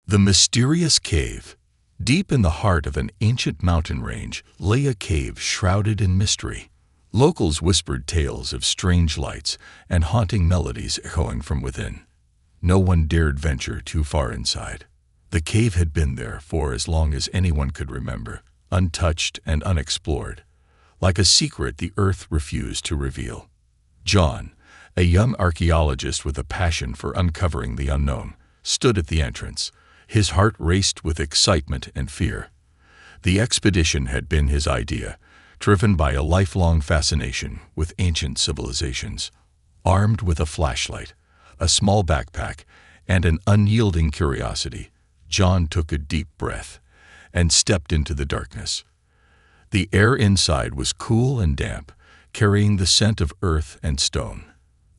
The mysterious cave. Deep in the heart of an ancient mountain range lay a cave shrouded in mystery. Locals whispered tales of strange lights and haunting melodies echoing from within. No one dared venture too far inside. The cave had been there for as long as anyone could remember, untouched and unexplored, like a secret the earth refused to reveal. John, a young archaeologist with a passion for uncovering the unknown, stood at the entrance. His heart raced with excitement and fear. The expedition had been his idea, driven by a lifelong fascination with ancient civilizations. Armed with a flashlight, a small backpack, and an unyielding curiosity, John took a deep breath and stepped into the darkness. The air inside was cool and damp, carrying the scent of earth and stone.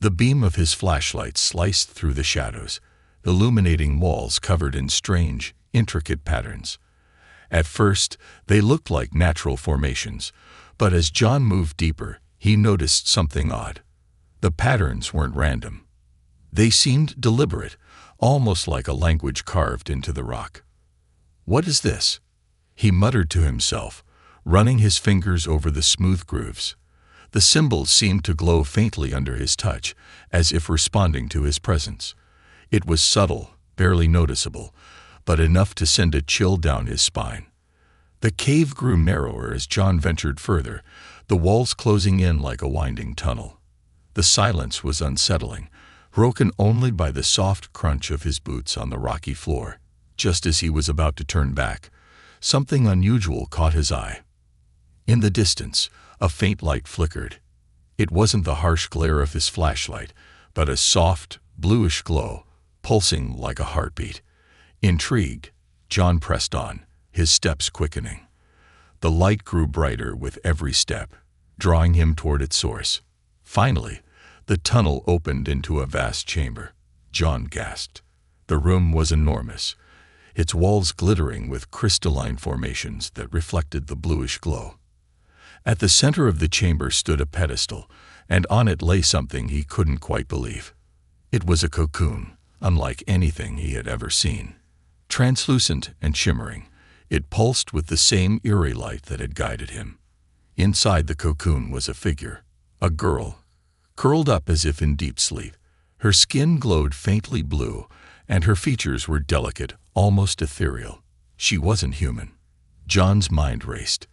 The beam of his flashlight sliced through the shadows, illuminating walls covered in strange, intricate patterns. At first, they looked like natural formations, but as John moved deeper, he noticed something odd. The patterns weren't random. They seemed deliberate, almost like a language carved into the rock. "What is this?" he muttered to himself, running his fingers over the smooth grooves. The symbols seemed to glow faintly under his touch, as if responding to his presence. It was subtle, barely noticeable, but enough to send a chill down his spine. The cave grew narrower as John ventured further, the walls closing in like a winding tunnel. The silence was unsettling, broken only by the soft crunch of his boots on the rocky floor. Just as he was about to turn back, something unusual caught his eye. In the distance, a faint light flickered. It wasn't the harsh glare of his flashlight, but a soft, bluish glow, pulsing like a heartbeat. Intrigued, John pressed on, his steps quickening. The light grew brighter with every step, drawing him toward its source. Finally, the tunnel opened into a vast chamber. John gasped. The room was enormous, its walls glittering with crystalline formations that reflected the bluish glow. At the center of the chamber stood a pedestal, and on it lay something he couldn't quite believe. It was a cocoon, unlike anything he had ever seen. Translucent and shimmering, it pulsed with the same eerie light that had guided him. Inside the cocoon was a figure, a girl, curled up as if in deep sleep. Her skin glowed faintly blue, and her features were delicate, almost ethereal. She wasn't human. John's mind raced.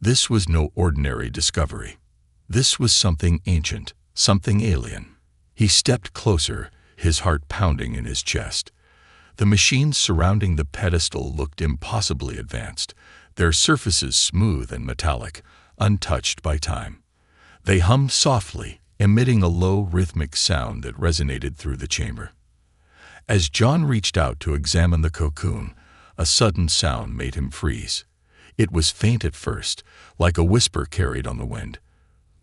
This was no ordinary discovery. This was something ancient, something alien. He stepped closer, his heart pounding in his chest. The machines surrounding the pedestal looked impossibly advanced, their surfaces smooth and metallic, untouched by time. They hummed softly, emitting a low, rhythmic sound that resonated through the chamber. As John reached out to examine the cocoon, a sudden sound made him freeze. It was faint at first, like a whisper carried on the wind,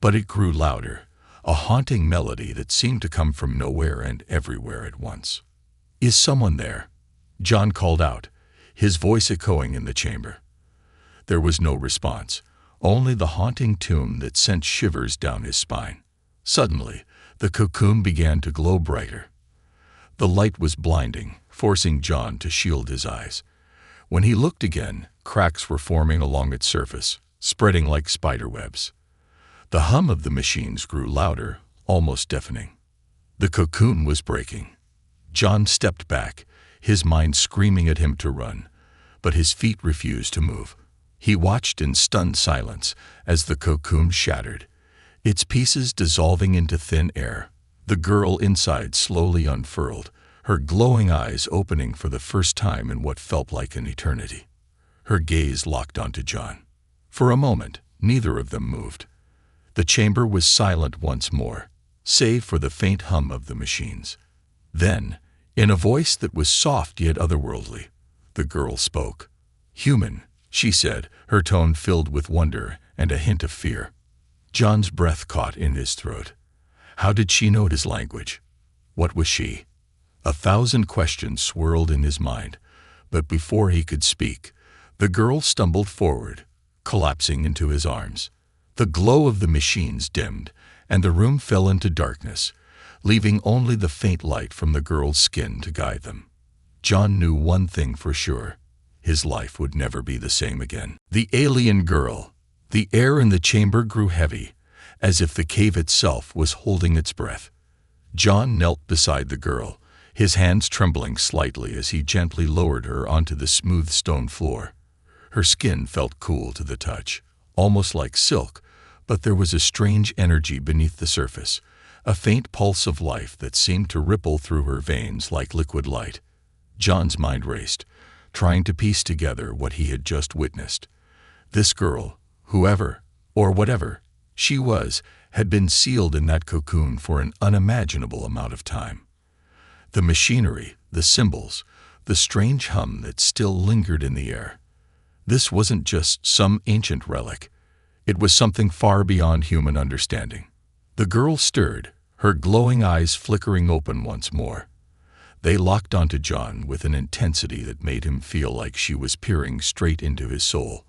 but it grew louder, a haunting melody that seemed to come from nowhere and everywhere at once. "Is someone there?" John called out, his voice echoing in the chamber. There was no response, only the haunting tune that sent shivers down his spine. Suddenly, the cocoon began to glow brighter. The light was blinding, forcing John to shield his eyes. When he looked again, cracks were forming along its surface, spreading like spider webs. The hum of the machines grew louder, almost deafening. The cocoon was breaking. John stepped back, his mind screaming at him to run, but his feet refused to move. He watched in stunned silence as the cocoon shattered, its pieces dissolving into thin air. The girl inside slowly unfurled, her glowing eyes opening for the first time in what felt like an eternity. Her gaze locked onto John. For a moment, neither of them moved. The chamber was silent once more, save for the faint hum of the machines. Then, in a voice that was soft yet otherworldly, the girl spoke. "Human," she said, her tone filled with wonder and a hint of fear. John's breath caught in his throat. How did she know his language? What was she? 1,000 questions swirled in his mind, but before he could speak, the girl stumbled forward, collapsing into his arms. The glow of the machines dimmed, and the room fell into darkness, leaving only the faint light from the girl's skin to guide them. John knew one thing for sure. His life would never be the same again. The alien girl. The air in the chamber grew heavy, as if the cave itself was holding its breath. John knelt beside the girl, his hands trembling slightly as he gently lowered her onto the smooth stone floor. Her skin felt cool to the touch, almost like silk, but there was a strange energy beneath the surface, a faint pulse of life that seemed to ripple through her veins like liquid light. John's mind raced, trying to piece together what he had just witnessed. This girl, whoever or whatever she was, had been sealed in that cocoon for an unimaginable amount of time. The machinery, the symbols, the strange hum that still lingered in the air. This wasn't just some ancient relic. It was something far beyond human understanding. The girl stirred, her glowing eyes flickering open once more. They locked onto John with an intensity that made him feel like she was peering straight into his soul.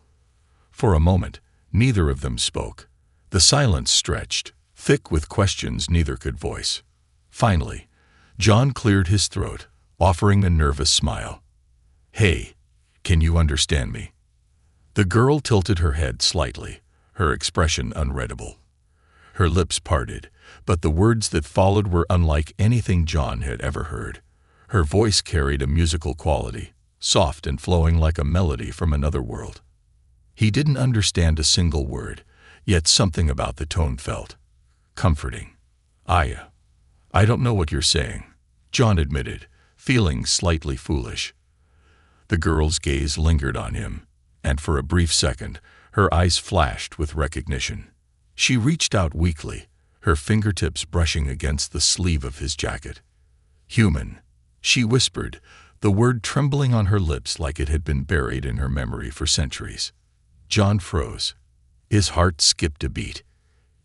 For a moment, neither of them spoke. The silence stretched, thick with questions neither could voice. Finally, John cleared his throat, offering a nervous smile. "Hey, can you understand me?" The girl tilted her head slightly, her expression unreadable. Her lips parted, but the words that followed were unlike anything John had ever heard. Her voice carried a musical quality, soft and flowing like a melody from another world. He didn't understand a single word, yet something about the tone felt comforting. I don't know what you're saying," John admitted, feeling slightly foolish. The girl's gaze lingered on him, and for a brief second, her eyes flashed with recognition. She reached out weakly, her fingertips brushing against the sleeve of his jacket. "Human," she whispered, the word trembling on her lips like it had been buried in her memory for centuries. John froze. His heart skipped a beat.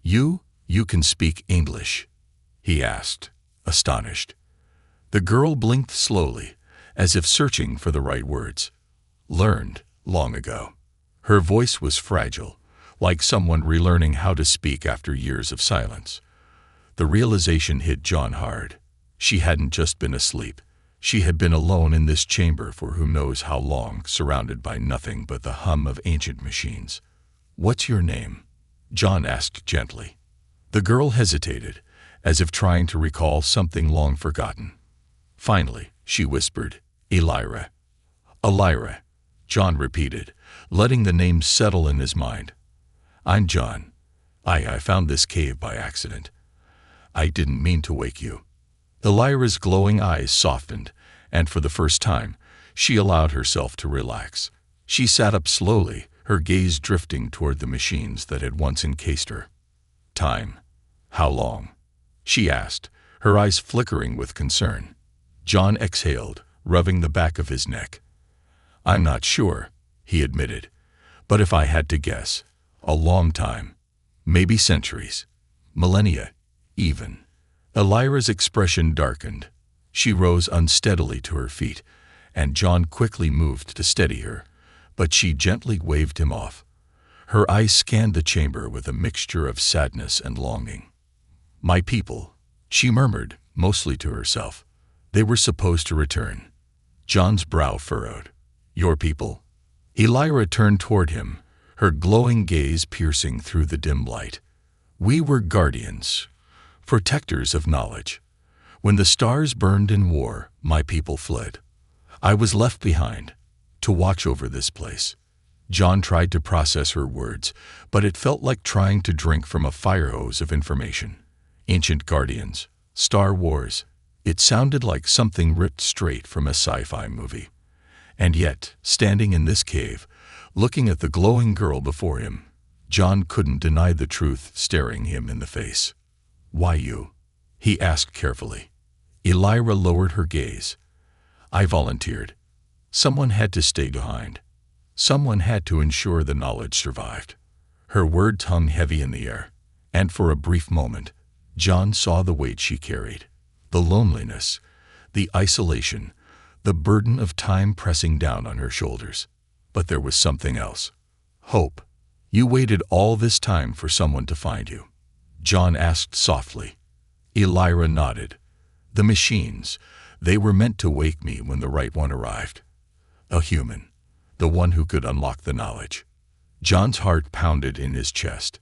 You can speak English?" he asked, astonished. The girl blinked slowly, as if searching for the right words. "Learned, long ago." Her voice was fragile, like someone relearning how to speak after years of silence. The realization hit John hard. She hadn't just been asleep. She had been alone in this chamber for who knows how long, surrounded by nothing but the hum of ancient machines. "What's your name?" John asked gently. The girl hesitated, as if trying to recall something long forgotten. Finally, she whispered, "Elira." "Elira," John repeated, letting the name settle in his mind. "I'm John. I found this cave by accident. I didn't mean to wake you." Elira's glowing eyes softened, and for the first time, she allowed herself to relax. She sat up slowly, her gaze drifting toward the machines that had once encased her. "Time. How long?" she asked, her eyes flickering with concern. John exhaled, rubbing the back of his neck. "I'm not sure," he admitted, "but if I had to guess, a long time. Maybe centuries. Millennia, even." Elira's expression darkened. She rose unsteadily to her feet, and John quickly moved to steady her, but she gently waved him off. Her eyes scanned the chamber with a mixture of sadness and longing. "My people," she murmured, mostly to herself. "They were supposed to return." John's brow furrowed. "Your people?" Elira turned toward him, her glowing gaze piercing through the dim light. "We were guardians, protectors of knowledge. When the stars burned in war, my people fled. I was left behind, to watch over this place." John tried to process her words, but it felt like trying to drink from a fire hose of information. Ancient guardians, Star Wars. It sounded like something ripped straight from a sci-fi movie. And yet, standing in this cave, looking at the glowing girl before him, John couldn't deny the truth staring him in the face. "Why you?" he asked carefully. Elira lowered her gaze. "I volunteered. Someone had to stay behind. Someone had to ensure the knowledge survived." Her words hung heavy in the air, and for a brief moment, John saw the weight she carried. The loneliness, the isolation, the burden of time pressing down on her shoulders. But there was something else. Hope. "You waited all this time for someone to find you?" John asked softly. Elira nodded. "The machines. They were meant to wake me when the right one arrived. A human, the one who could unlock the knowledge. John's heart pounded in his chest.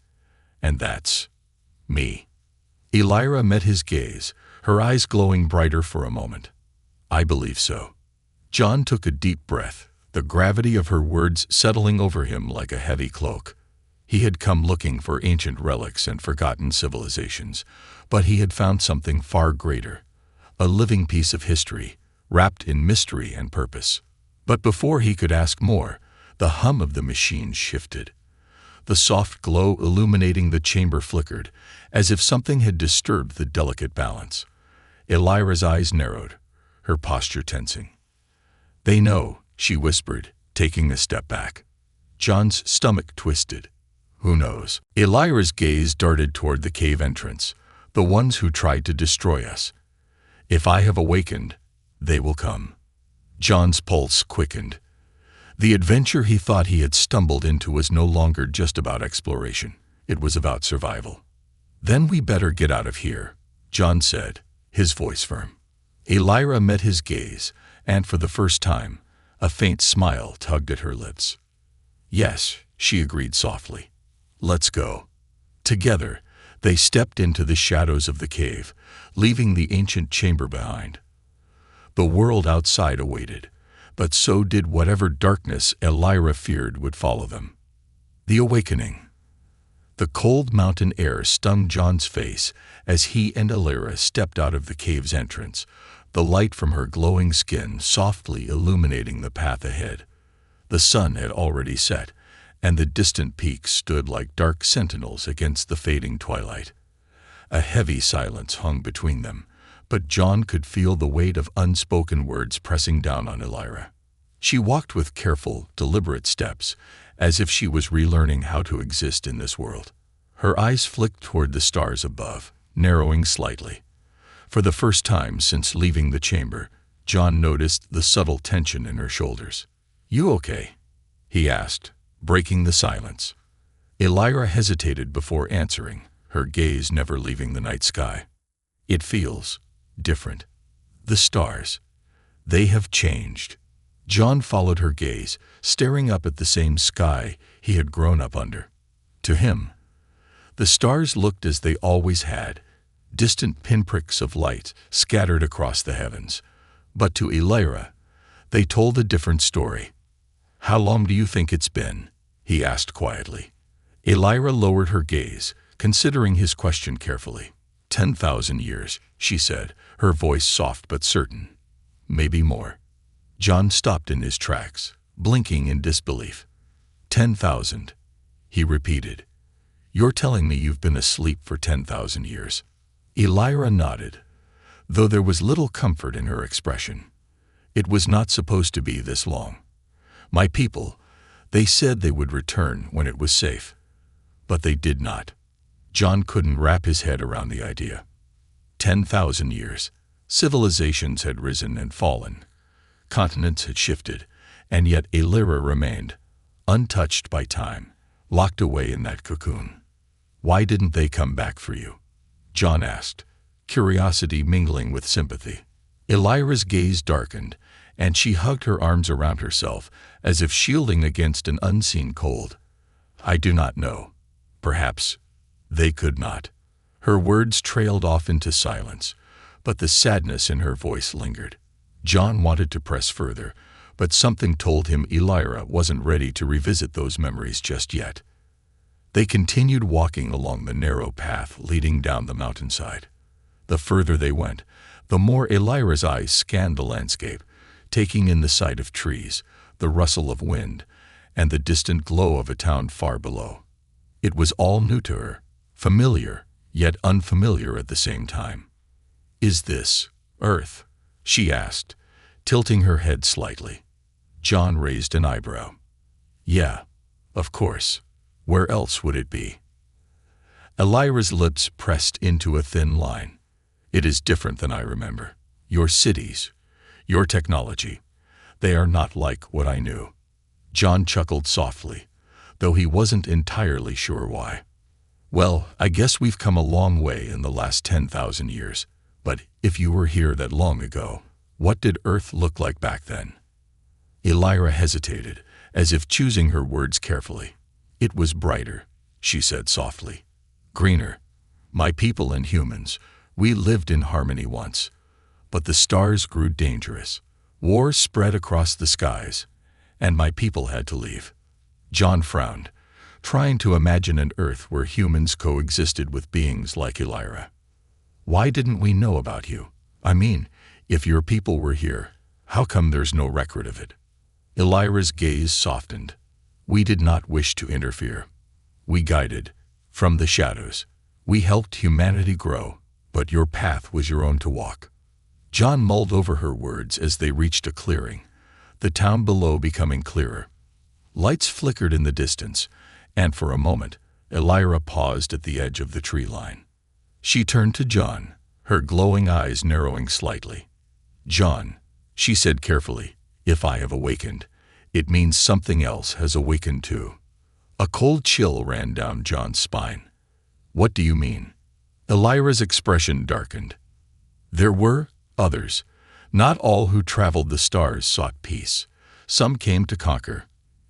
And that's me. Elira met his gaze, her eyes glowing brighter for a moment. I believe so. John took a deep breath, the gravity of her words settling over him like a heavy cloak. He had come looking for ancient relics and forgotten civilizations, but he had found something far greater, a living piece of history, wrapped in mystery and purpose. But before he could ask more, the hum of the machine shifted. The soft glow illuminating the chamber flickered, as if something had disturbed the delicate balance. Elira's eyes narrowed, her posture tensing. "They know," she whispered, taking a step back. John's stomach twisted. Who knows? Elira's gaze darted toward the cave entrance, the ones who tried to destroy us. If I have awakened, they will come. John's pulse quickened. The adventure he thought he had stumbled into was no longer just about exploration. It was about survival. "Then we better get out of here," John said, his voice firm. Elira met his gaze, and for the first time, a faint smile tugged at her lips. "Yes," she agreed softly. "Let's go." Together, they stepped into the shadows of the cave, leaving the ancient chamber behind. The world outside awaited, but so did whatever darkness Elira feared would follow them. The awakening. The cold mountain air stung John's face as he and Elira stepped out of the cave's entrance, the light from her glowing skin softly illuminating the path ahead. The sun had already set, and the distant peaks stood like dark sentinels against the fading twilight. A heavy silence hung between them, but John could feel the weight of unspoken words pressing down on Elira. She walked with careful, deliberate steps, as if she was relearning how to exist in this world. Her eyes flicked toward the stars above, narrowing slightly. For the first time since leaving the chamber, John noticed the subtle tension in her shoulders. "You okay?" he asked, breaking the silence. Elira hesitated before answering, her gaze never leaving the night sky. "It feels different. The stars, they have changed." John followed her gaze, staring up at the same sky he had grown up under. To him, the stars looked as they always had, distant pinpricks of light scattered across the heavens. But to Elira, they told a different story. "How long do you think it's been?" he asked quietly. Elira lowered her gaze, considering his question carefully. 10,000 years, she said, her voice soft but certain. "Maybe more." John stopped in his tracks, blinking in disbelief. 10,000, he repeated. "You're telling me you've been asleep for 10,000 years. Elira nodded, though there was little comfort in her expression. "It was not supposed to be this long. My people, they said they would return when it was safe. But they did not." John couldn't wrap his head around the idea. 10,000 years. Civilizations had risen and fallen. Continents had shifted, and yet Elira remained, untouched by time, locked away in that cocoon. "Why didn't they come back for you?" John asked, curiosity mingling with sympathy. Elira's gaze darkened, and she hugged her arms around herself as if shielding against an unseen cold. "I do not know. Perhaps they could not." Her words trailed off into silence, but the sadness in her voice lingered. John wanted to press further, but something told him Elira wasn't ready to revisit those memories just yet. They continued walking along the narrow path leading down the mountainside. The further they went, the more Elira's eyes scanned the landscape, taking in the sight of trees, the rustle of wind, and the distant glow of a town far below. It was all new to her, familiar, yet unfamiliar at the same time. "Is this Earth?" she asked, tilting her head slightly. John raised an eyebrow. "Yeah, of course. Where else would it be?" Elira's lips pressed into a thin line. "It is different than I remember. Your cities, your technology, they are not like what I knew." John chuckled softly, though he wasn't entirely sure why. "Well, I guess we've come a long way in the last 10,000 years. But if you were here that long ago, What did Earth look like back then? Elira hesitated, as if choosing her words carefully. It was brighter, she said softly. Greener. My people and humans, we lived in harmony once. But the stars grew dangerous. War spread across the skies, and my people had to leave. John frowned, trying to imagine an Earth where humans coexisted with beings like Elira. Why didn't we know about you? I mean, if your people were here, how come there's no record of it? Elira's gaze softened. We did not wish to interfere. We guided, from the shadows. We helped humanity grow, but your path was your own to walk. John mulled over her words as they reached a clearing, the town below becoming clearer. Lights flickered in the distance, and for a moment, Elira paused at the edge of the tree line. She turned to John, her glowing eyes narrowing slightly. John, she said carefully, if I have awakened, it means something else has awakened too. A cold chill ran down John's spine. What do you mean? Elira's expression darkened. There were others. Not all who traveled the stars sought peace. Some came to conquer.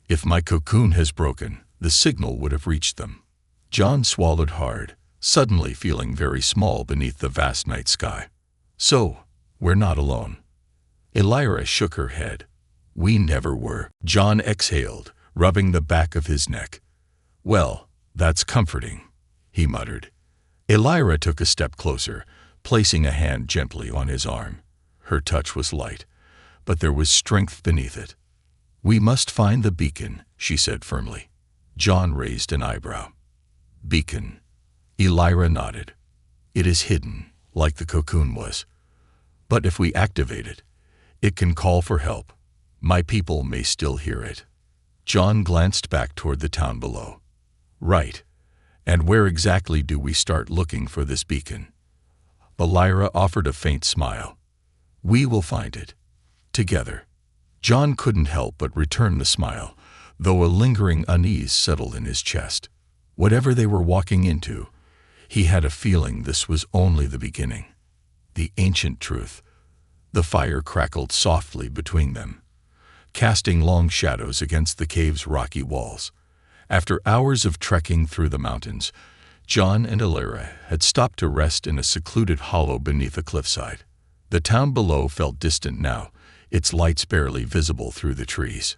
If my cocoon has broken, the signal would have reached them. John swallowed hard, suddenly feeling very small beneath the vast night sky. So, we're not alone. Elira shook her head. We never were. John exhaled, rubbing the back of his neck. Well, that's comforting, he muttered. Elira took a step closer, placing a hand gently on his arm. Her touch was light, but there was strength beneath it. We must find the beacon, she said firmly. John raised an eyebrow. Beacon. Elira nodded. It is hidden, like the cocoon was. But if we activate it, it can call for help. My people may still hear it. John glanced back toward the town below. Right. And where exactly do we start looking for this beacon? Elira offered a faint smile. We will find it. Together. John couldn't help but return the smile, though a lingering unease settled in his chest. Whatever they were walking into, he had a feeling this was only the beginning. The ancient truth. The fire crackled softly between them, casting long shadows against the cave's rocky walls. After hours of trekking through the mountains, John and Elira had stopped to rest in a secluded hollow beneath a cliffside. The town below felt distant now, its lights barely visible through the trees.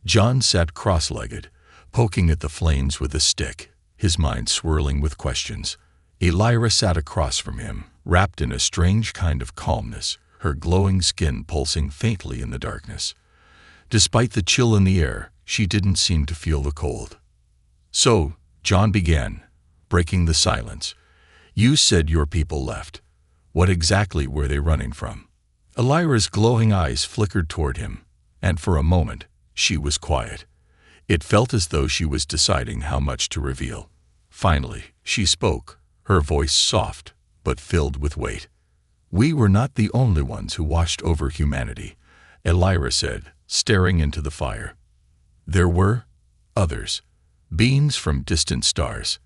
John sat cross-legged, poking at the flames with a stick, his mind swirling with questions. Elira sat across from him, wrapped in a strange kind of calmness, her glowing skin pulsing faintly in the darkness. Despite the chill in the air, she didn't seem to feel the cold. So, John began, breaking the silence. You said your people left. What exactly were they running from? Elira's glowing eyes flickered toward him, and for a moment, she was quiet. It felt as though she was deciding how much to reveal. Finally, she spoke, her voice soft, but filled with weight. We were not the only ones who watched over humanity, Elira said, staring into the fire. There were others, beings from distant stars.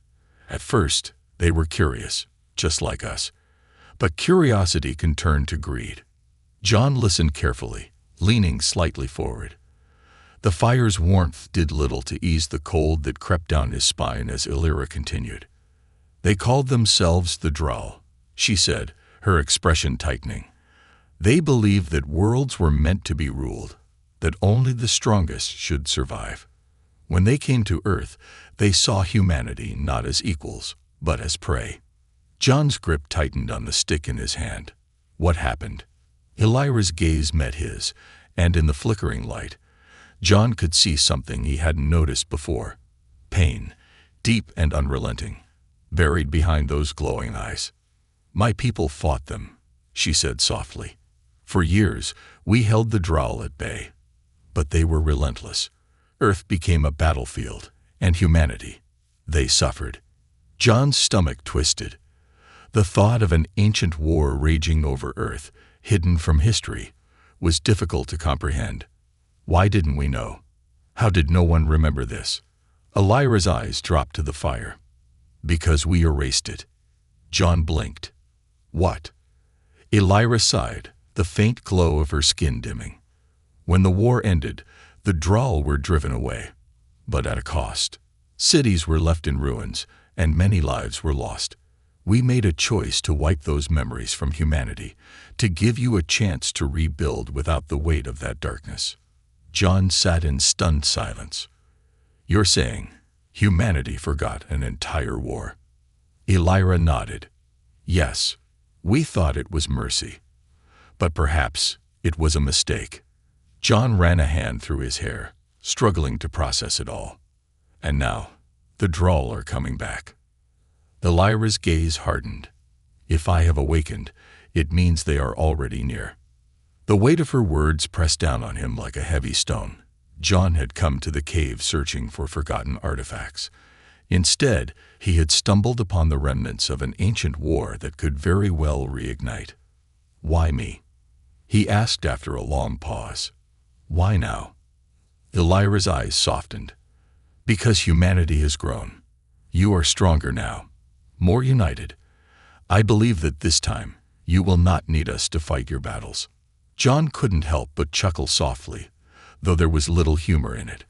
At first, they were curious, just like us. But curiosity can turn to greed. John listened carefully, leaning slightly forward. The fire's warmth did little to ease the cold that crept down his spine as Elira continued. They called themselves the Drow, she said, her expression tightening. They believed that worlds were meant to be ruled, that only the strongest should survive. When they came to Earth, they saw humanity not as equals, but as prey. John's grip tightened on the stick in his hand. What happened? Elira's gaze met his, and in the flickering light, John could see something he hadn't noticed before. Pain, deep and unrelenting, buried behind those glowing eyes. My people fought them, she said softly. For years, we held the Drow at bay. But they were relentless. Earth became a battlefield, and humanity, they suffered. John's stomach twisted. The thought of an ancient war raging over Earth, hidden from history, was difficult to comprehend. Why didn't we know? How did no one remember this? Elira's eyes dropped to the fire. Because we erased it. John blinked. What? Elira sighed, the faint glow of her skin dimming. When the war ended, the Drawl were driven away, but at a cost. Cities were left in ruins, and many lives were lost. We made a choice to wipe those memories from humanity, to give you a chance to rebuild without the weight of that darkness. John sat in stunned silence. You're saying humanity forgot an entire war? Elira nodded. Yes, we thought it was mercy. But perhaps it was a mistake. John ran a hand through his hair, struggling to process it all. And now, the Drawl are coming back. Elira's gaze hardened. If I have awakened, it means they are already near. The weight of her words pressed down on him like a heavy stone. John had come to the cave searching for forgotten artifacts. Instead, he had stumbled upon the remnants of an ancient war that could very well reignite. Why me? He asked after a long pause. Why now? Elira's eyes softened. Because humanity has grown. You are stronger now, more united. I believe that this time, you will not need us to fight your battles. John couldn't help but chuckle softly, though there was little humor in it.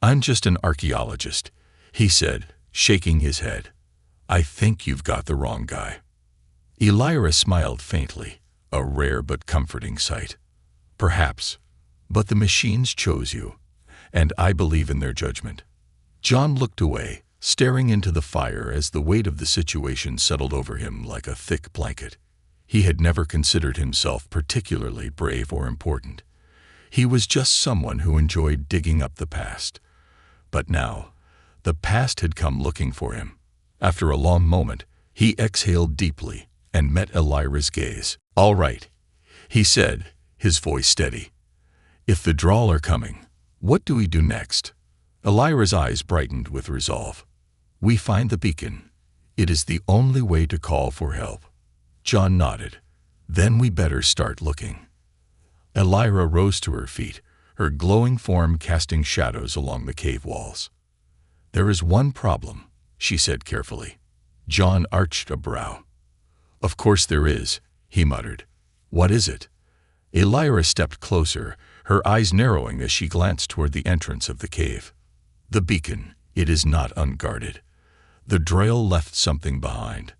I'm just an archaeologist, he said, shaking his head. I think you've got the wrong guy. Elira smiled faintly, a rare but comforting sight. Perhaps, but the machines chose you, and I believe in their judgment. John looked away, staring into the fire as the weight of the situation settled over him like a thick blanket. He had never considered himself particularly brave or important. He was just someone who enjoyed digging up the past. But now, the past had come looking for him. After a long moment, he exhaled deeply and met Elira's gaze. All right, he said, his voice steady. If the Drawl are coming, what do we do next? Elira's eyes brightened with resolve. We find the beacon. It is the only way to call for help. John nodded. Then we better start looking. Elira rose to her feet, her glowing form casting shadows along the cave walls. There is one problem, she said carefully. John arched a brow. Of course there is, he muttered. What is it? Elira stepped closer, her eyes narrowing as she glanced toward the entrance of the cave. The beacon, it is not unguarded. The Drawl left something behind.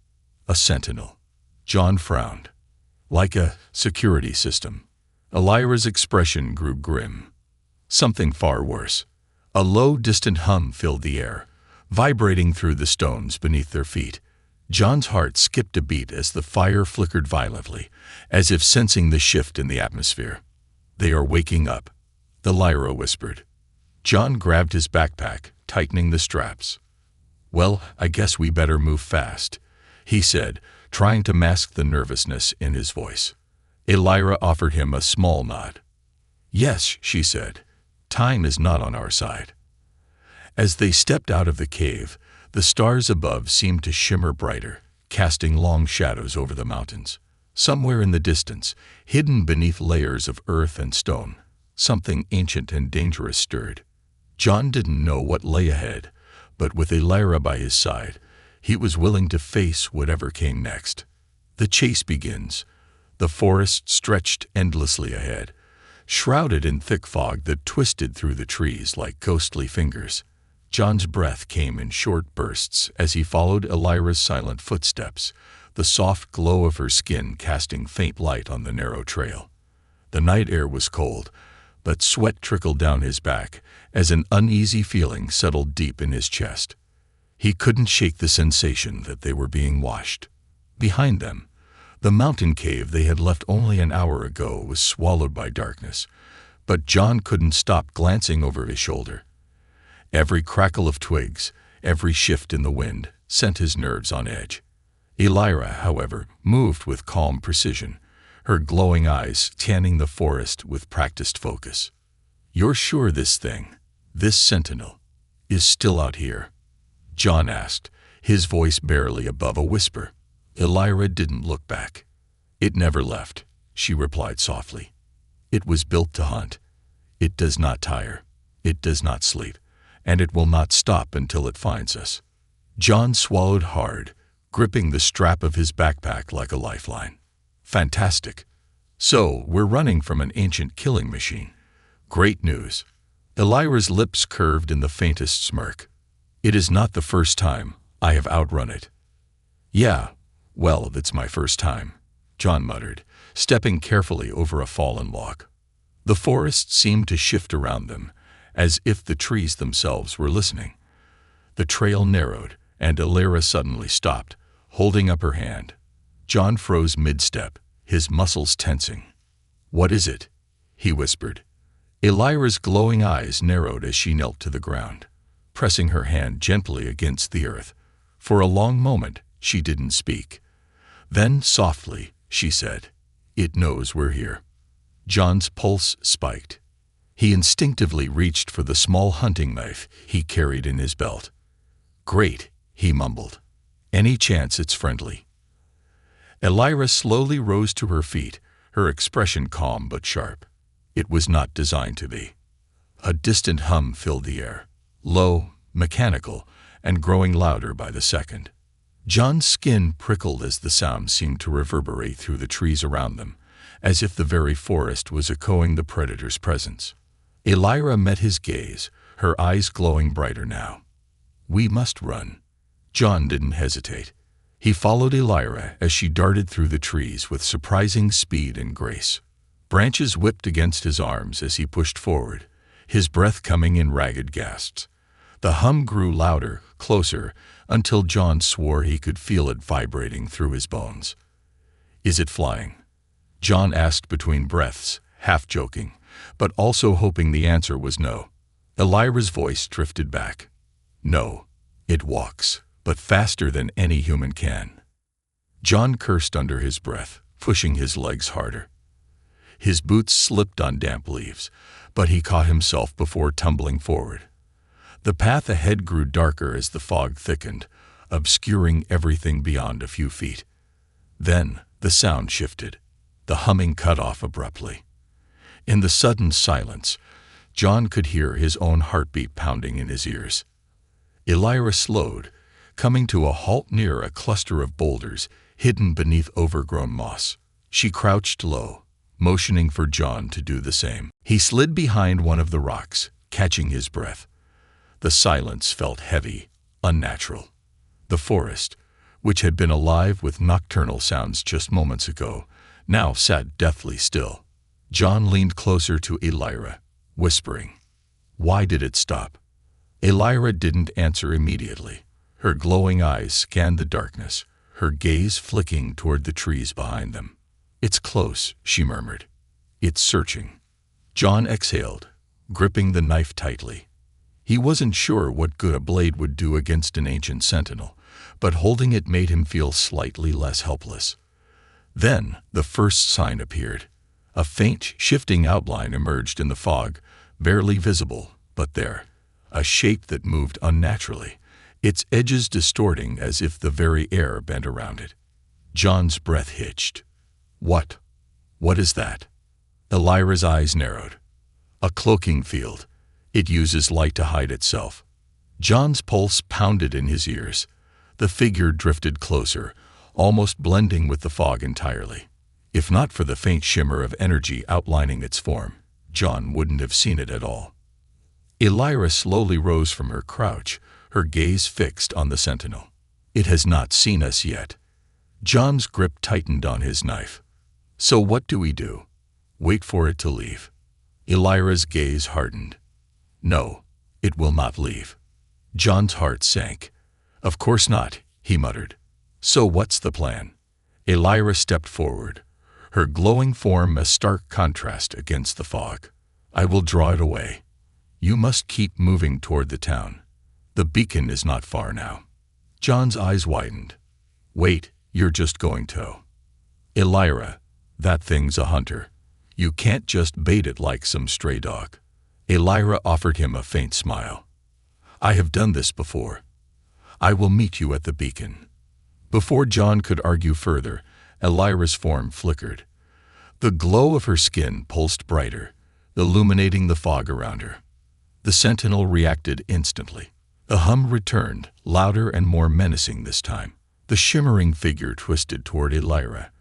A sentinel. John frowned. Like a security system. Elira's expression grew grim. Something far worse. A low, distant hum filled the air, vibrating through the stones beneath their feet. John's heart skipped a beat as the fire flickered violently, as if sensing the shift in the atmosphere. They are waking up, Elira whispered. John grabbed his backpack, tightening the straps. Well, I guess we better move fast, he said, trying to mask the nervousness in his voice. Elira offered him a small nod. Yes, she said. Time is not on our side. As they stepped out of the cave, the stars above seemed to shimmer brighter, casting long shadows over the mountains. Somewhere in the distance, hidden beneath layers of earth and stone, something ancient and dangerous stirred. John didn't know what lay ahead, but with Elira by his side, he was willing to face whatever came next. The chase begins. The forest stretched endlessly ahead, shrouded in thick fog that twisted through the trees like ghostly fingers. John's breath came in short bursts as he followed Elira's silent footsteps, the soft glow of her skin casting faint light on the narrow trail. The night air was cold, but sweat trickled down his back as an uneasy feeling settled deep in his chest. He couldn't shake the sensation that they were being watched. Behind them, the mountain cave they had left only an hour ago was swallowed by darkness, but John couldn't stop glancing over his shoulder. Every crackle of twigs, every shift in the wind, sent his nerves on edge. Elira, however, moved with calm precision, her glowing eyes tanning the forest with practiced focus. You're sure this thing, this sentinel, is still out here? John asked, his voice barely above a whisper. Elira didn't look back. It never left, she replied softly. It was built to hunt. It does not tire. It does not sleep. And it will not stop until it finds us. John swallowed hard, gripping the strap of his backpack like a lifeline. Fantastic. So, we're running from an ancient killing machine. Great news. Elira's lips curved in the faintest smirk. It is not the first time I have outrun it. Yeah, well, it's my first time, John muttered, stepping carefully over a fallen log. The forest seemed to shift around them, as if the trees themselves were listening. The trail narrowed, and Elira suddenly stopped, holding up her hand. John froze mid-step, his muscles tensing. "What is it?" he whispered. Elira's glowing eyes narrowed as she knelt to the ground, pressing her hand gently against the earth. For a long moment, she didn't speak. Then, softly, she said, "It knows we're here." John's pulse spiked. He instinctively reached for the small hunting knife he carried in his belt. "Great," he mumbled. "Any chance it's friendly?" Elira slowly rose to her feet, her expression calm but sharp. It was not designed to be. A distant hum filled the air, low, mechanical, and growing louder by the second. John's skin prickled as the sound seemed to reverberate through the trees around them, as if the very forest was echoing the predator's presence. Elira met his gaze, her eyes glowing brighter now. "We must run." John didn't hesitate. He followed Elira as she darted through the trees with surprising speed and grace. Branches whipped against his arms as he pushed forward, his breath coming in ragged gasps. The hum grew louder, closer, until John swore he could feel it vibrating through his bones. "Is it flying?" John asked between breaths, half joking, but also hoping the answer was no. Elira's voice drifted back. "No, it walks, but faster than any human can." John cursed under his breath, pushing his legs harder. His boots slipped on damp leaves, but he caught himself before tumbling forward. The path ahead grew darker as the fog thickened, obscuring everything beyond a few feet. Then the sound shifted. The humming cut off abruptly. In the sudden silence, John could hear his own heartbeat pounding in his ears. Elira slowed, coming to a halt near a cluster of boulders hidden beneath overgrown moss. She crouched low, motioning for John to do the same. He slid behind one of the rocks, catching his breath. The silence felt heavy, unnatural. The forest, which had been alive with nocturnal sounds just moments ago, now sat deathly still. John leaned closer to Elira, whispering, "Why did it stop?" Elira didn't answer immediately. Her glowing eyes scanned the darkness, her gaze flicking toward the trees behind them. "It's close," she murmured. "It's searching." John exhaled, gripping the knife tightly. He wasn't sure what good a blade would do against an ancient sentinel, but holding it made him feel slightly less helpless. Then the first sign appeared. A faint, shifting outline emerged in the fog, barely visible, but there. A shape that moved unnaturally, its edges distorting as if the very air bent around it. John's breath hitched. What is that?" Elira's eyes narrowed. "A cloaking field. It uses light to hide itself." John's pulse pounded in his ears. The figure drifted closer, almost blending with the fog entirely. If not for the faint shimmer of energy outlining its form, John wouldn't have seen it at all. Elira slowly rose from her crouch, her gaze fixed on the sentinel. "It has not seen us yet." John's grip tightened on his knife. "So what do we do? Wait for it to leave?" Elira's gaze hardened. "No, it will not leave." John's heart sank. "Of course not," he muttered. "So what's the plan?" Elira stepped forward, her glowing form a stark contrast against the fog. "I will draw it away. You must keep moving toward the town. The beacon is not far now." John's eyes widened. "Wait, you're just going to..." "Elira, that thing's a hunter. You can't just bait it like some stray dog." Elira offered him a faint smile. "I have done this before. I will meet you at the beacon." Before John could argue further, Elira's form flickered. The glow of her skin pulsed brighter, illuminating the fog around her. The sentinel reacted instantly. The hum returned, louder and more menacing this time. The shimmering figure twisted toward Elira,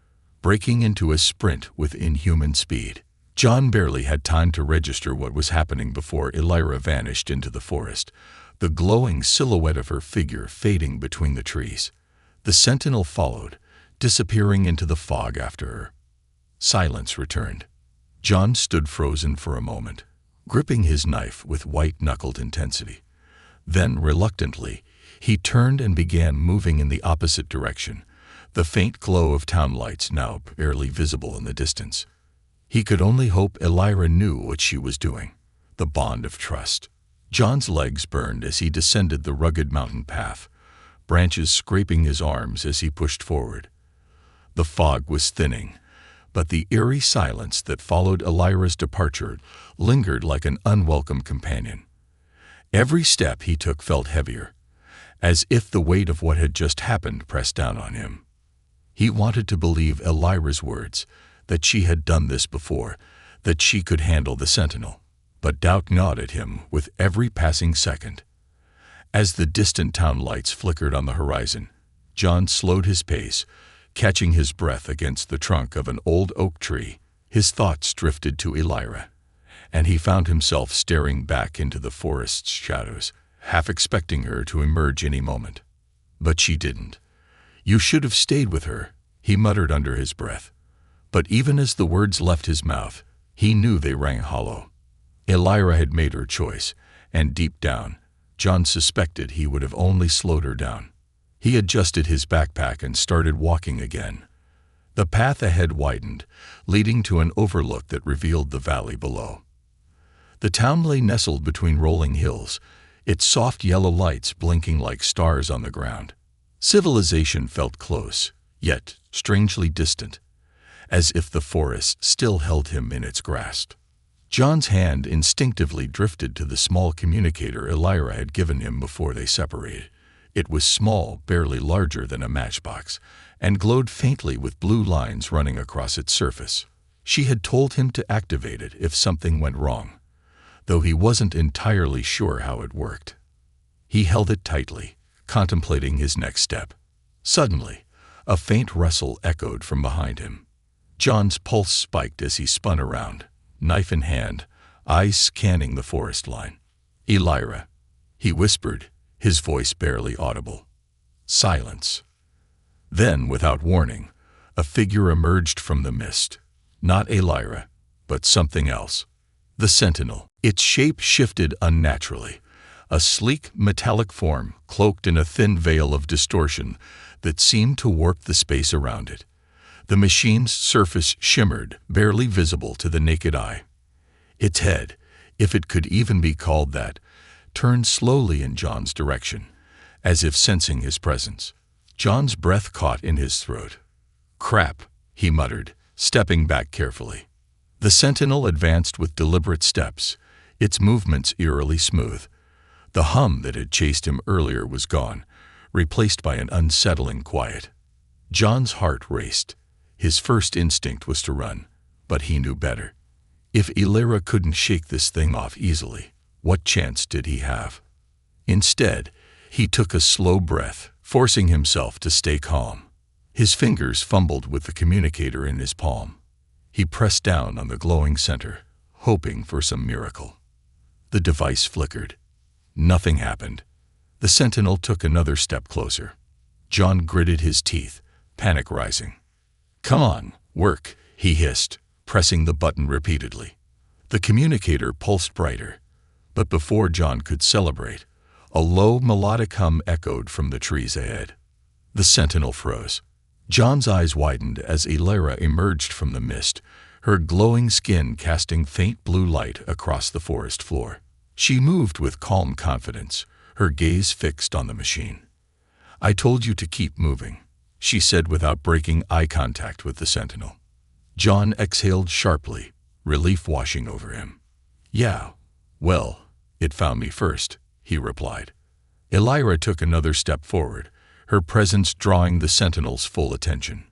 breaking into a sprint with inhuman speed. John barely had time to register what was happening before Elira vanished into the forest, the glowing silhouette of her figure fading between the trees. The sentinel followed, disappearing into the fog after her. Silence returned. John stood frozen for a moment, gripping his knife with white-knuckled intensity. Then, reluctantly, he turned and began moving in the opposite direction, the faint glow of town lights now barely visible in the distance. He could only hope Elira knew what she was doing. The bond of trust. John's legs burned as he descended the rugged mountain path, branches scraping his arms as he pushed forward. The fog was thinning, but the eerie silence that followed Elira's departure lingered like an unwelcome companion. Every step he took felt heavier, as if the weight of what had just happened pressed down on him. He wanted to believe Elira's words, that she had done this before, that she could handle the sentinel, but doubt gnawed at him with every passing second. As the distant town lights flickered on the horizon, John slowed his pace, catching his breath against the trunk of an old oak tree. His thoughts drifted to Elira, and he found himself staring back into the forest's shadows, half expecting her to emerge any moment. But she didn't. "You should have stayed with her," he muttered under his breath. But even as the words left his mouth, he knew they rang hollow. Elira had made her choice, and deep down, John suspected he would have only slowed her down. He adjusted his backpack and started walking again. The path ahead widened, leading to an overlook that revealed the valley below. The town lay nestled between rolling hills, its soft yellow lights blinking like stars on the ground. Civilization felt close, yet strangely distant, as if the forest still held him in its grasp. John's hand instinctively drifted to the small communicator Elira had given him before they separated. It was small, barely larger than a matchbox, and glowed faintly with blue lines running across its surface. She had told him to activate it if something went wrong, though he wasn't entirely sure how it worked. He held it tightly, contemplating his next step. Suddenly, a faint rustle echoed from behind him. John's pulse spiked as he spun around, knife in hand, eyes scanning the forest line. "Elira," he whispered, his voice barely audible. Silence. Then, without warning, a figure emerged from the mist. Not Elira, but something else. The sentinel. Its shape shifted unnaturally, a sleek, metallic form cloaked in a thin veil of distortion that seemed to warp the space around it. The machine's surface shimmered, barely visible to the naked eye. Its head, if it could even be called that, turned slowly in John's direction, as if sensing his presence. John's breath caught in his throat. "Crap," he muttered, stepping back carefully. The sentinel advanced with deliberate steps, its movements eerily smooth. The hum that had chased him earlier was gone, replaced by an unsettling quiet. John's heart raced. His first instinct was to run, but he knew better. If Elira couldn't shake this thing off easily, what chance did he have? Instead, he took a slow breath, forcing himself to stay calm. His fingers fumbled with the communicator in his palm. He pressed down on the glowing center, hoping for some miracle. The device flickered. Nothing happened. The sentinel took another step closer. John gritted his teeth, panic rising. "Come on, work," he hissed, pressing the button repeatedly. The communicator pulsed brighter, but before John could celebrate, a low melodic hum echoed from the trees ahead. The sentinel froze. John's eyes widened as Elira emerged from the mist, her glowing skin casting faint blue light across the forest floor. She moved with calm confidence, her gaze fixed on the machine. "I told you to keep moving," she said without breaking eye contact with the sentinel. John exhaled sharply, relief washing over him. "Yeah, well, it found me first," he replied. Elira took another step forward, her presence drawing the sentinel's full attention.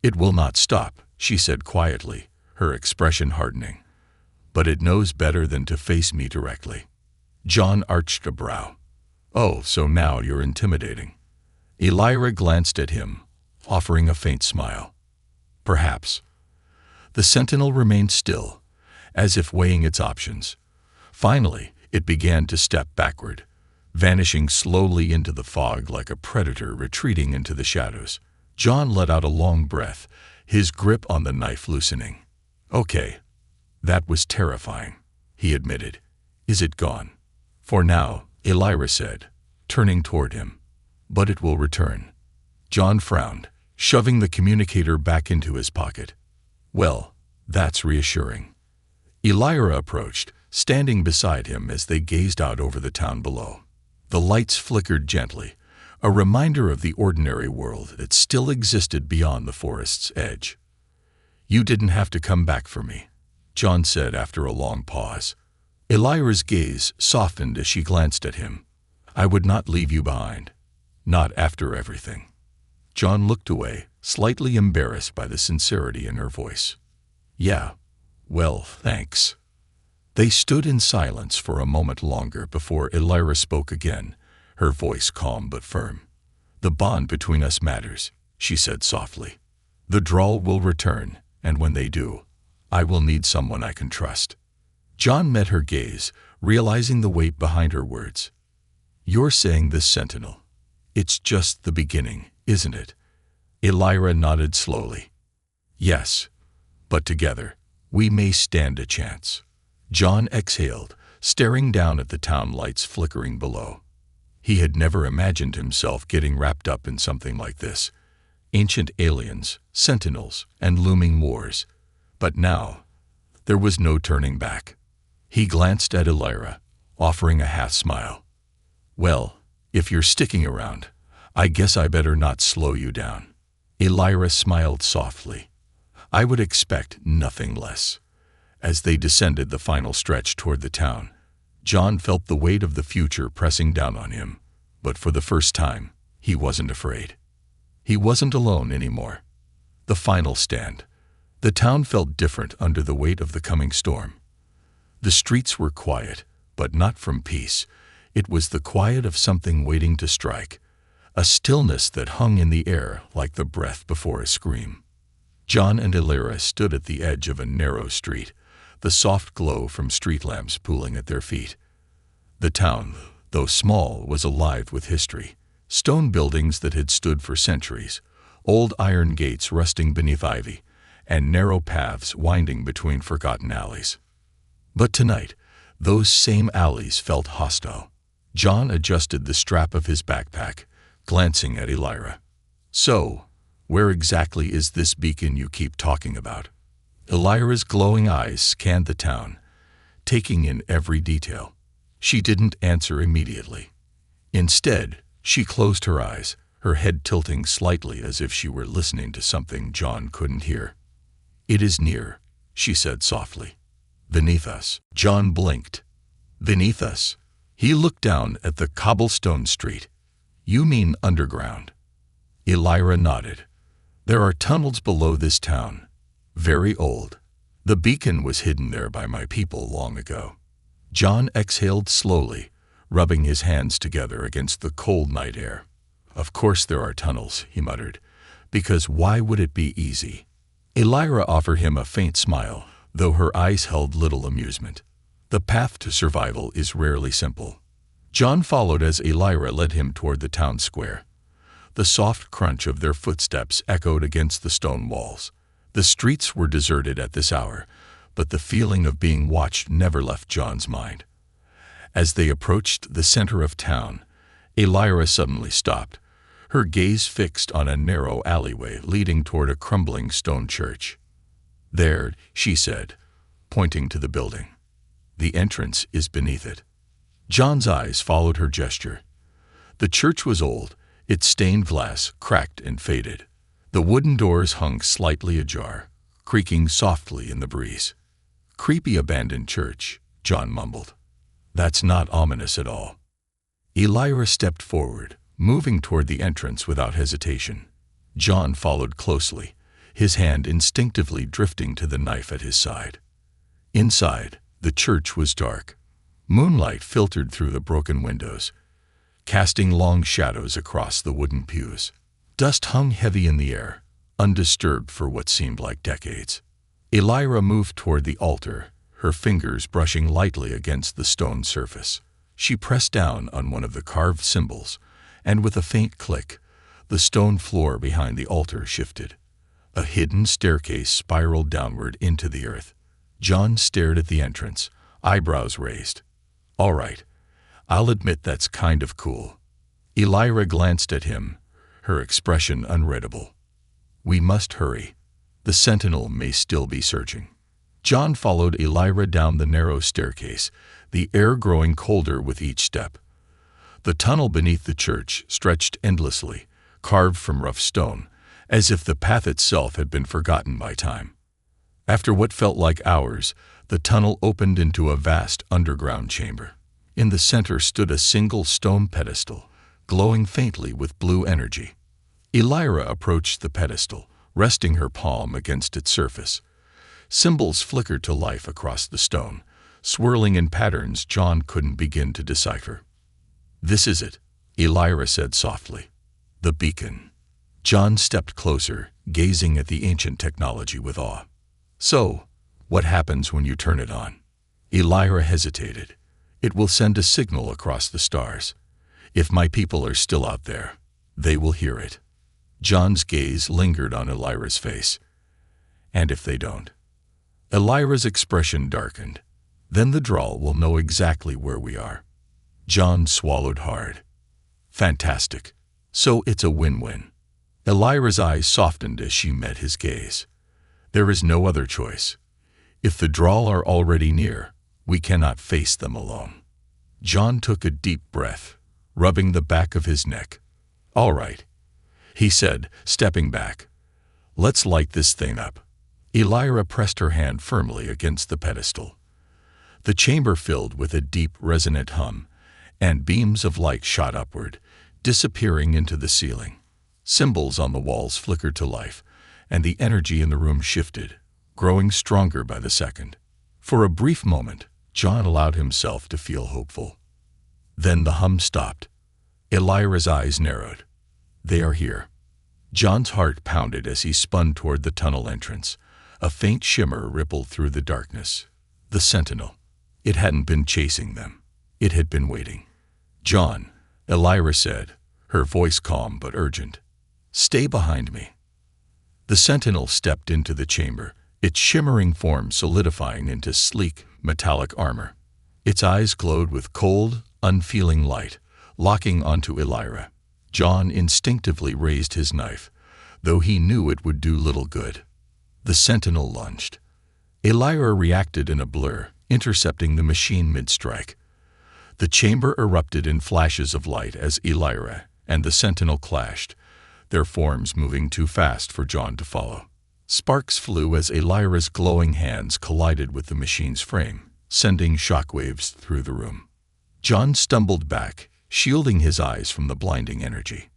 "It will not stop," she said quietly, her expression hardening. "But it knows better than to face me directly." John arched a brow. "Oh, so now you're intimidating." Elira glanced at him, offering a faint smile. Perhaps. The sentinel remained still, as if weighing its options. Finally, it began to step backward, vanishing slowly into the fog like a predator retreating into the shadows. John let out a long breath, his grip on the knife loosening. "Okay, that was terrifying," he admitted. "Is it gone?" "For now," Elira said, turning toward him. "But it will return." John frowned, shoving the communicator back into his pocket. "Well, that's reassuring." Elira approached, standing beside him as they gazed out over the town below. The lights flickered gently, a reminder of the ordinary world that still existed beyond the forest's edge. "You didn't have to come back for me," John said after a long pause. Elira's gaze softened as she glanced at him. "I would not leave you behind. Not after everything." John looked away, slightly embarrassed by the sincerity in her voice. "Yeah, well, thanks." They stood in silence for a moment longer before Elira spoke again, her voice calm but firm. "The bond between us matters," she said softly. "The drawl will return, and when they do, I will need someone I can trust." John met her gaze, realizing the weight behind her words. "You're saying this, Sentinel. It's just the beginning, isn't it?" Elira nodded slowly. "Yes, but together, we may stand a chance." John exhaled, staring down at the town lights flickering below. He had never imagined himself getting wrapped up in something like this. Ancient aliens, sentinels, and looming wars. But now, there was no turning back. He glanced at Elira, offering a half-smile. "Well, if you're sticking around, I guess I better not slow you down." Elira smiled softly. "I would expect nothing less." As they descended the final stretch toward the town, John felt the weight of the future pressing down on him, but for the first time, he wasn't afraid. He wasn't alone anymore. The final stand. The town felt different under the weight of the coming storm. The streets were quiet, but not from peace. It was the quiet of something waiting to strike, a stillness that hung in the air like the breath before a scream. John and Elira stood at the edge of a narrow street, the soft glow from street lamps pooling at their feet. The town, though small, was alive with history. Stone buildings that had stood for centuries, old iron gates rusting beneath ivy, and narrow paths winding between forgotten alleys. But tonight, those same alleys felt hostile. John adjusted the strap of his backpack, glancing at Elira. "So, where exactly is this beacon you keep talking about?" Elira's glowing eyes scanned the town, taking in every detail. She didn't answer immediately. Instead, she closed her eyes, her head tilting slightly as if she were listening to something John couldn't hear. "It is near," she said softly. "Beneath us." John blinked. "Beneath us?" He looked down at the cobblestone street. "You mean underground?" Elira nodded. "There are tunnels below this town. Very old. The beacon was hidden there by my people long ago." John exhaled slowly, rubbing his hands together against the cold night air. "Of course there are tunnels," he muttered, "because why would it be easy?" Elira offered him a faint smile, though her eyes held little amusement. The path to survival is rarely simple. John followed as Elira led him toward the town square. The soft crunch of their footsteps echoed against the stone walls. The streets were deserted at this hour, but the feeling of being watched never left John's mind. As they approached the center of town, Elira suddenly stopped, her gaze fixed on a narrow alleyway leading toward a crumbling stone church. "There," she said, pointing to the building. "The entrance is beneath it." John's eyes followed her gesture. The church was old, its stained glass cracked and faded. The wooden doors hung slightly ajar, creaking softly in the breeze. "Creepy abandoned church," John mumbled. "That's not ominous at all." Elira stepped forward, moving toward the entrance without hesitation. John followed closely, his hand instinctively drifting to the knife at his side. Inside, the church was dark. Moonlight filtered through the broken windows, casting long shadows across the wooden pews. Dust hung heavy in the air, undisturbed for what seemed like decades. Elira moved toward the altar, her fingers brushing lightly against the stone surface. She pressed down on one of the carved symbols, and with a faint click, the stone floor behind the altar shifted. A hidden staircase spiraled downward into the earth. John stared at the entrance, eyebrows raised. "All right, I'll admit that's kind of cool." Elira glanced at him, her expression unreadable. "We must hurry. The sentinel may still be searching." John followed Elira down the narrow staircase, the air growing colder with each step. The tunnel beneath the church stretched endlessly, carved from rough stone, as if the path itself had been forgotten by time. After what felt like hours, the tunnel opened into a vast underground chamber. In the center stood a single stone pedestal, glowing faintly with blue energy. Elira approached the pedestal, resting her palm against its surface. Symbols flickered to life across the stone, swirling in patterns John couldn't begin to decipher. "This is it," Elira said softly. "The beacon." John stepped closer, gazing at the ancient technology with awe. "So, what happens when you turn it on?" Elira hesitated. "It will send a signal across the stars. If my people are still out there, they will hear it." John's gaze lingered on Elira's face. "And if they don't?" Elira's expression darkened. "Then the drawl will know exactly where we are." John swallowed hard. "Fantastic. So it's a win-win." Elira's eyes softened as she met his gaze. "There is no other choice. If the drawl are already near, we cannot face them alone." John took a deep breath, rubbing the back of his neck. "All right," he said, stepping back. "Let's light this thing up." Elira pressed her hand firmly against the pedestal. The chamber filled with a deep, resonant hum, and beams of light shot upward, disappearing into the ceiling. Symbols on the walls flickered to life, and the energy in the room shifted, growing stronger by the second. For a brief moment, John allowed himself to feel hopeful. Then the hum stopped. Elira's eyes narrowed. "They are here." John's heart pounded as he spun toward the tunnel entrance. A faint shimmer rippled through the darkness. The sentinel. It hadn't been chasing them. It had been waiting. "John," Elira said, her voice calm but urgent. "Stay behind me." The sentinel stepped into the chamber, its shimmering form solidifying into sleek, metallic armor. Its eyes glowed with cold, unfeeling light, locking onto Elira. John instinctively raised his knife, though he knew it would do little good. The sentinel lunged. Elira reacted in a blur, intercepting the machine mid-strike. The chamber erupted in flashes of light as Elira and the sentinel clashed, their forms moving too fast for John to follow. Sparks flew as Elira's glowing hands collided with the machine's frame, sending shockwaves through the room. John stumbled back, shielding his eyes from the blinding energy.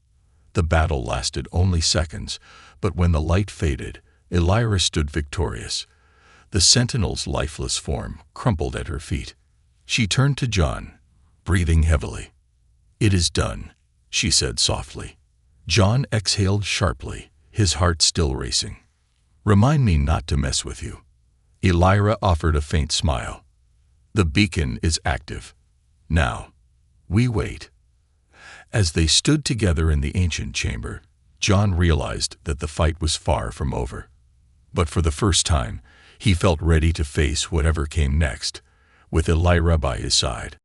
The battle lasted only seconds, but when the light faded, Elira stood victorious. The sentinel's lifeless form crumpled at her feet. She turned to John, breathing heavily. "It is done," she said softly. John exhaled sharply, his heart still racing. "Remind me not to mess with you." Elira offered a faint smile. "The beacon is active. Now, we wait." As they stood together in the ancient chamber, John realized that the fight was far from over. But for the first time, he felt ready to face whatever came next, with Elira by his side.